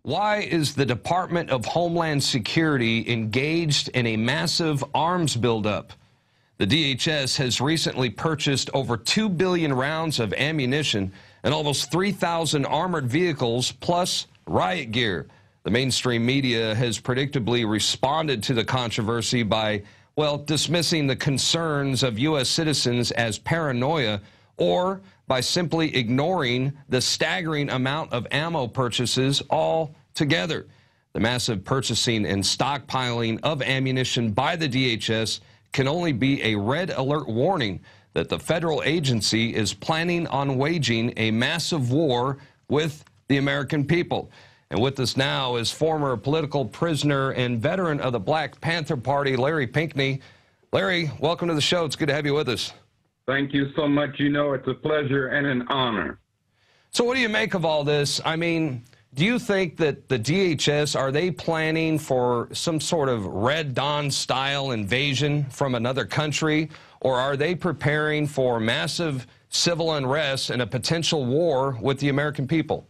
Why is the Department of Homeland Security engaged in a massive arms buildup? The DHS has recently purchased over 2 billion rounds of ammunition and almost 3,000 armored vehicles, plus riot gear. The mainstream media has predictably responded to the controversy by, well, dismissing the concerns of U.S. citizens as paranoia, or by simply ignoring the staggering amount of ammo purchases altogether. The massive purchasing and stockpiling of ammunition by the DHS can only be a red alert warning that the federal agency is planning on waging a massive war with the American people. And with us now is former political prisoner and veteran of the Black Panther Party, Larry Pinckney. Larry, welcome to the show. It's good to have you with us. Thank you so much. You know, it's a pleasure and an honor. So what do you make of all this? I mean, do you think that the DHS, are they planning for some sort of Red Dawn-style invasion from another country, or are they preparing for massive civil unrest and a potential war with the American people?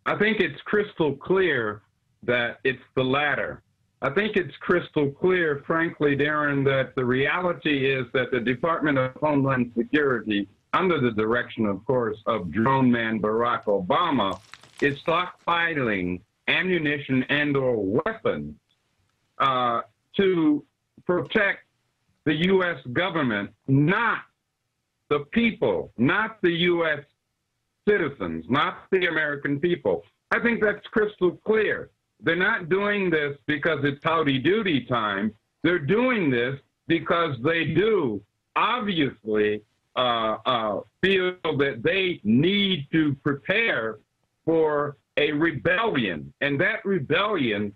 I think it's crystal clear that it's the latter. I think it's crystal clear, frankly, Darren, that the reality is that the Department of Homeland Security, under the direction, of course, of drone man Barack Obama, is stockpiling ammunition and/or weapons to protect the U.S. government, not the people, not the U.S. citizens, not the American people. I think that's crystal clear. They're not doing this because it's howdy-doody time. They're doing this because they do obviously feel that they need to prepare for a rebellion. And that rebellion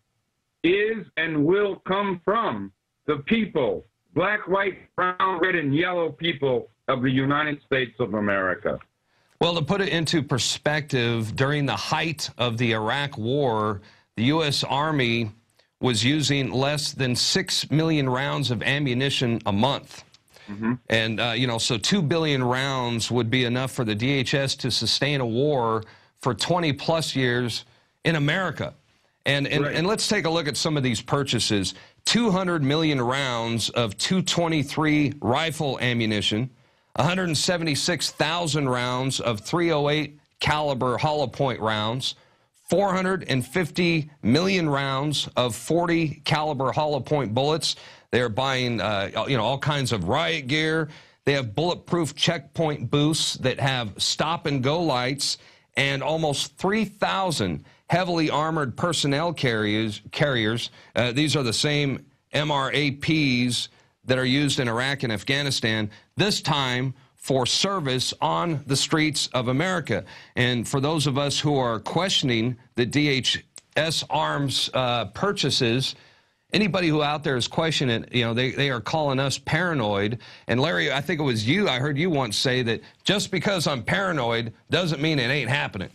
is and will come from the people, black, white, brown, red, and yellow people of the United States of America. Well, to put it into perspective, during the height of the Iraq War, the U.S. Army was using less than 6 million rounds of ammunition a month. And, you know, so 2 billion rounds would be enough for the DHS to sustain a war for 20-plus years in America. And let's take a look at some of these purchases. 200 million rounds of .223 rifle ammunition, 176,000 rounds of .308 caliber hollow point rounds, 450 million rounds of .40 caliber hollow point bullets. They're buying, you know, all kinds of riot gear. They have bulletproof checkpoint booths that have stop-and-go lights, and almost 3,000 heavily armored personnel carriers. These are the same MRAPs that are used in Iraq and Afghanistan, this time for service on the streets of America. And for those of us who are questioning the DHS arms purchases, anybody who out there is questioning it, you know, they are calling us paranoid. And Larry, I think it was you, I heard you once say that just because I'm paranoid doesn't mean it ain't happening.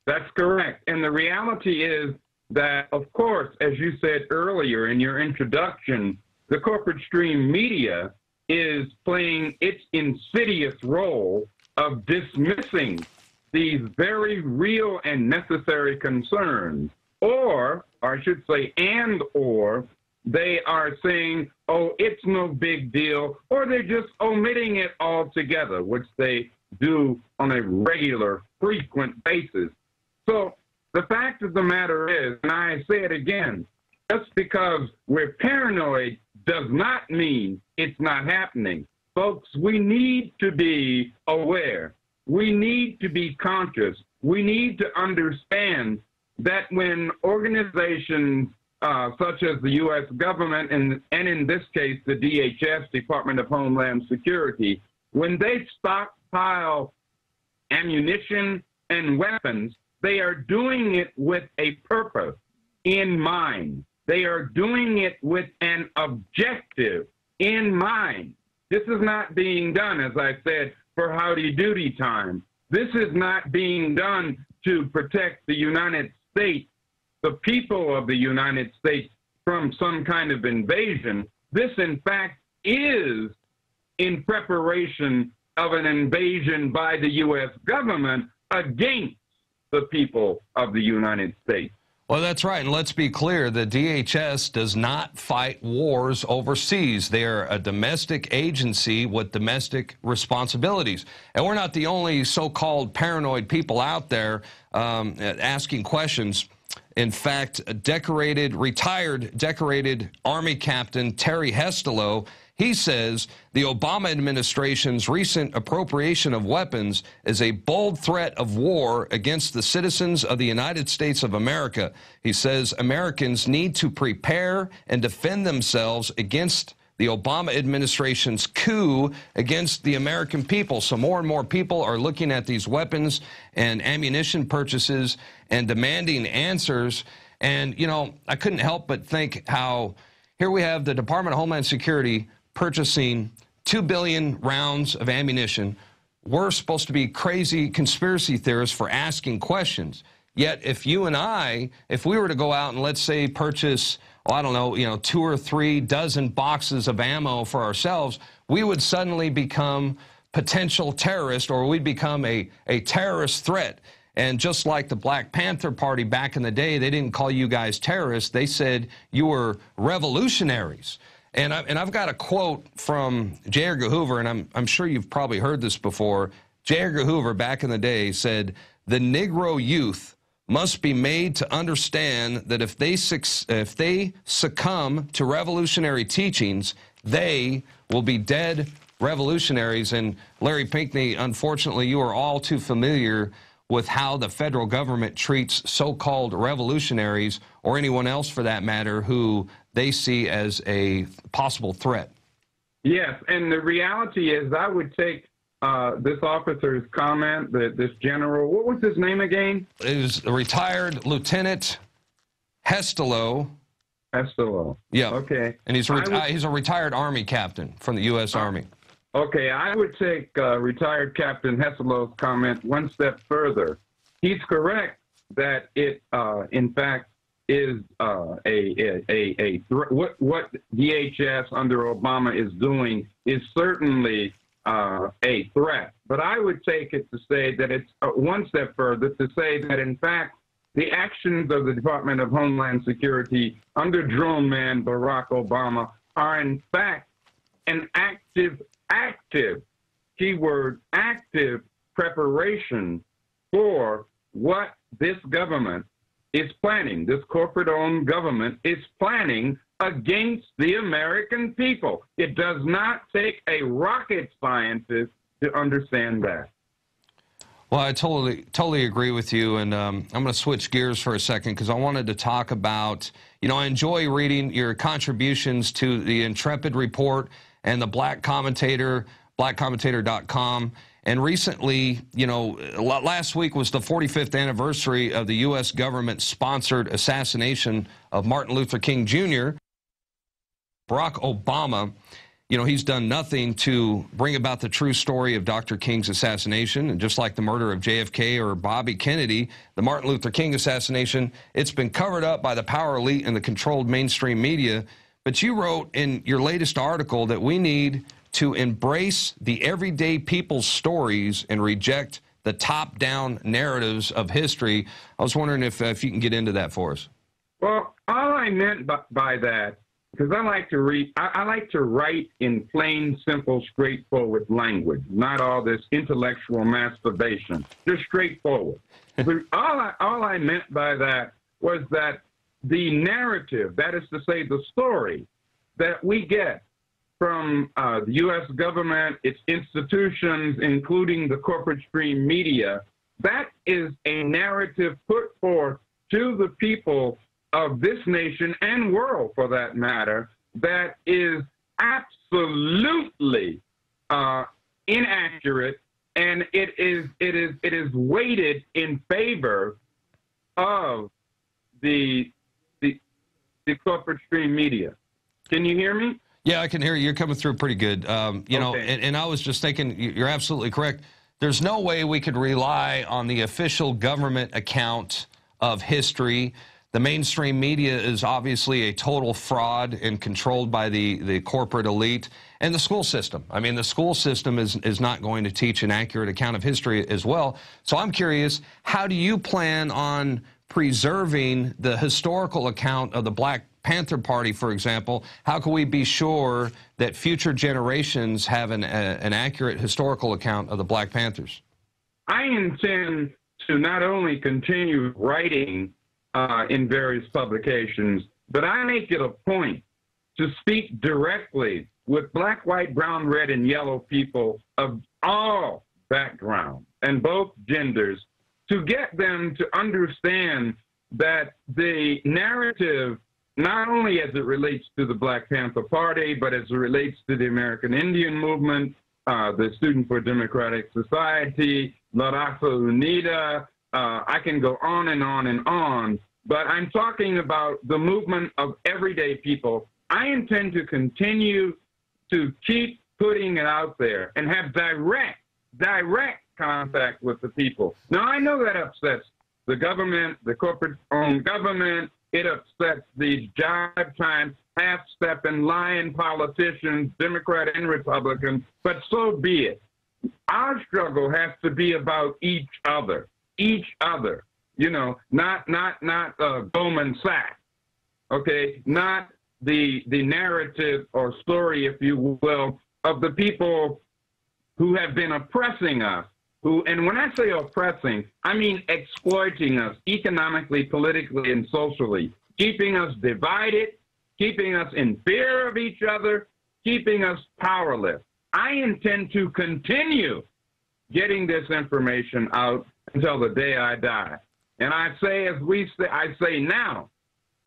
That's correct. And the reality is that, of course, as you said earlier in your introduction, the corporate stream media is playing its insidious role of dismissing these very real and necessary concerns, or I should say, or they are saying, oh, it's no big deal, or they're just omitting it altogether, which they do on a regular, frequent basis. So the fact of the matter is, and I say it again, just because we're paranoid does not mean it's not happening. Folks, we need to be aware. We need to be conscious. We need to understand that when organizations such as the U.S. government and in this case the DHS, Department of Homeland Security, when they stockpile ammunition and weapons, they are doing it with a purpose in mind. They are doing it with an objective in mind. This is not being done, as I said, for howdy-doody time. This is not being done to protect the United States, the people of the United States, from some kind of invasion. This, in fact, is in preparation of an invasion by the U.S. government against the people of the United States. Well, that's right. And let's be clear, the DHS does not fight wars overseas. They are a domestic agency with domestic responsibilities. And we're not the only so-called paranoid people out there asking questions. In fact, retired decorated Army Captain Terry Hestelow, he says the Obama administration's recent appropriation of weapons is a bold threat of war against the citizens of the United States of America. He says Americans need to prepare and defend themselves against the Obama administration's coup against the American people. So more and more people are looking at these weapons and ammunition purchases and demanding answers. And, you know, I couldn't help but think how here we have the Department of Homeland Security purchasing 2 billion rounds of ammunition. We're supposed to be crazy conspiracy theorists for asking questions. Yet if you and I, if we were to go out and let's say purchase, oh, I don't know, 2 or 3 dozen boxes of ammo for ourselves, we would suddenly become potential terrorists, or we'd become a terrorist threat. And just like the Black Panther Party back in the day, they didn't call you guys terrorists. They said you were revolutionaries. And I've got a quote from J. Edgar Hoover, and I'm sure you've probably heard this before. J. Edgar Hoover back in the day said, "The Negro youth must be made to understand that if they succumb to revolutionary teachings, they will be dead revolutionaries." And Larry Pinckney, unfortunately, you are all too familiar with how the federal government treats so-called revolutionaries, or anyone else for that matter, who they see as a possible threat. Yes, and the reality is I would take this officer's comment, this general, what was his name again? It was retired Lieutenant Hestelow. Hestelow. Yeah. Okay. And he's a retired Army captain from the U.S. Army. Okay, I would take retired Captain Hesselow's comment one step further. He's correct that it, in fact, is what DHS under Obama is doing is certainly a threat. But I would take it to say that it's one step further to say that, in fact, the actions of the Department of Homeland Security under Drone Man Barack Obama are, in fact, an active, keyword, active preparation for what this government is planning. This corporate-owned government is planning against the American people. It does not take a rocket scientist to understand that. Well, I totally agree with you, and I'm going to switch gears for a second because I wanted to talk about, I enjoy reading your contributions to the Intrepid Report and the Black Commentator, blackcommentator.com. And recently, last week was the 45th anniversary of the U.S. government-sponsored assassination of Martin Luther King Jr. Barack Obama, he's done nothing to bring about the true story of Dr. King's assassination. And just like the murder of JFK or Bobby Kennedy, the Martin Luther King assassination, it's been covered up by the power elite and the controlled mainstream media. But you wrote in your latest article that we need to embrace the everyday people's stories and reject the top-down narratives of history. I was wondering if you can get into that for us. Well, all I meant by that, because I like to read, I like to write in plain, simple, straightforward language, not all this intellectual masturbation, just straightforward. all I meant by that was that the narrative, that is to say the story that we get from the U.S. government, its institutions, including the corporate stream media, that is a narrative put forth to the people of this nation and world, for that matter, that is absolutely inaccurate, and it is weighted in favor of the corporate stream media. Can you hear me? Yeah, I can hear you. You're coming through pretty good. Okay. And I was just thinking, you're absolutely correct. There's no way we could rely on the official government account of history. The mainstream media is obviously a total fraud and controlled by the corporate elite. And the school system. I mean, the school system is not going to teach an accurate account of history as well. So I'm curious, how do you plan on preserving the historical account of the Black Panther Party, for example? How can we be sure that future generations have an accurate historical account of the Black Panthers? I intend to not only continue writing in various publications, but I make it a point to speak directly with black, white, brown, red, and yellow people of all backgrounds and both genders, to get them to understand that the narrative, not only as it relates to the Black Panther Party, but as it relates to the American Indian movement, the Student for Democratic Society, La Raza Unida, I can go on and on and on, but I'm talking about the movement of everyday people. I intend to continue to keep putting it out there and have direct contact with the people. Now, I know that upsets the government, the corporate-owned government. It upsets these jive-time, half-stepping, lying politicians, Democrat and Republican, but so be it. Our struggle has to be about each other, you know, not Goldman Sachs, okay, not the narrative or story, if you will, of the people who have been oppressing us, and when I say oppressing, I mean exploiting us economically, politically, and socially, keeping us divided, keeping us in fear of each other, keeping us powerless. I intend to continue getting this information out until the day I die. And I say, I say now,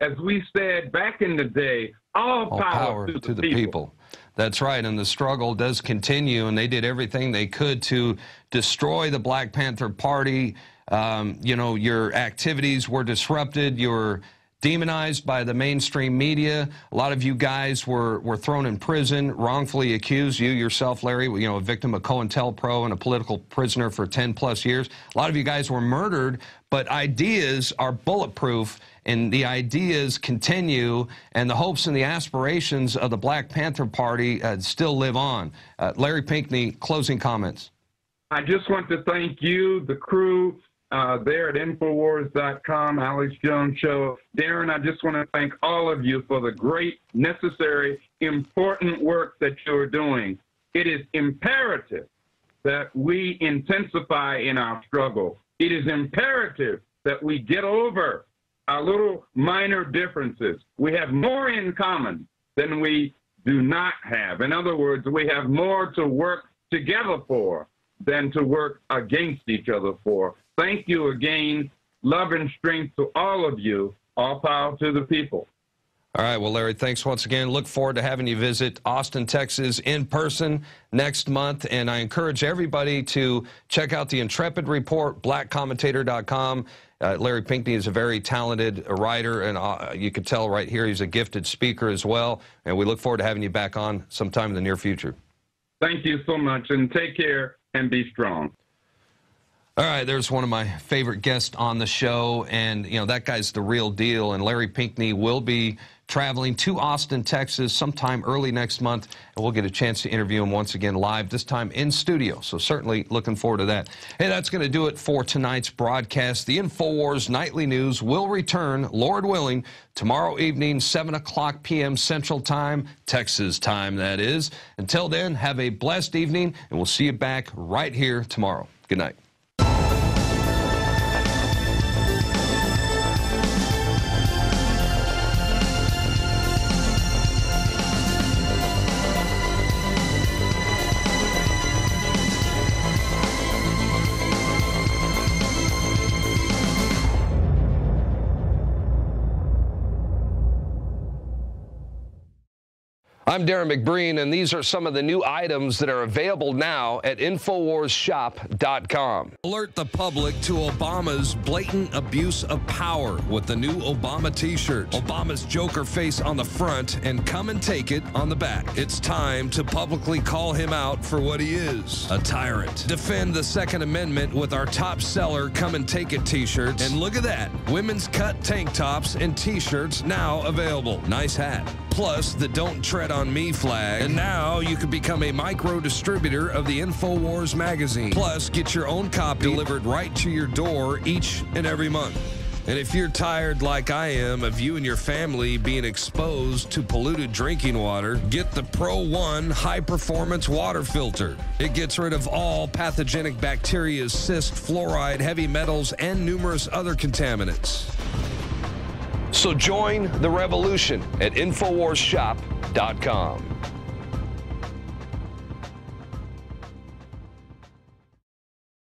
as we said back in the day, all power to the people. That's right, and the struggle does continue, and they did everything they could to destroy the Black Panther Party. You know, your activities were disrupted. You're demonized by the mainstream media. A lot of you guys were thrown in prison, wrongfully accused. You yourself, Larry, you know, a victim of COINTELPRO and a political prisoner for 10+ years. A lot of you guys were murdered, but ideas are bulletproof, and the ideas continue, and the hopes and the aspirations of the Black Panther Party still live on. Larry Pinckney, closing comments. I just want to thank you, the crew, there at Infowars.com, Alex Jones Show. Darren, I just want to thank all of you for the great, necessary, important work that you're doing. It is imperative that we intensify in our struggle. It is imperative that we get over our little minor differences. We have more in common than we do not have. In other words, we have more to work together for than to work against each other for. Thank you again. Love and strength to all of you. All power to the people. All right. Well, Larry, thanks once again. Look forward to having you visit Austin, Texas in person next month. And I encourage everybody to check out the Intrepid Report, blackcommentator.com. Larry Pinckney is a very talented writer, and you can tell right here he's a gifted speaker as well. And we look forward to having you back on sometime in the near future. Thank you so much, and take care and be strong. All right, there's one of my favorite guests on the show, and, you know, that guy's the real deal. And Larry Pinckney will be traveling to Austin, Texas sometime early next month, and we'll get a chance to interview him once again live, this time in studio. So certainly looking forward to that. Hey, that's going to do it for tonight's broadcast. The InfoWars Nightly News will return, Lord willing, tomorrow evening, 7:00 p.m. Central Time, Texas time, that is. Until then, have a blessed evening, and we'll see you back right here tomorrow. Good night. I'm Darren McBreen, and these are some of the new items that are available now at InfoWarsShop.com. Alert the public to Obama's blatant abuse of power with the new Obama t-shirt. Obama's Joker face on the front and come and take it on the back. It's time to publicly call him out for what he is, a tyrant. Defend the Second Amendment with our top seller Come and Take It t-shirts. And look at that, women's cut tank tops and t-shirts now available. Nice hat. Plus the Don't Tread on Me flag. And now you can become a micro distributor of the InfoWars magazine. Plus, get your own copy delivered right to your door each and every month. And if you're tired like I am of you and your family being exposed to polluted drinking water, get the Pro One high-performance water filter. It gets rid of all pathogenic bacteria, cyst, fluoride, heavy metals, and numerous other contaminants. So join the revolution at InfoWarsShop.com.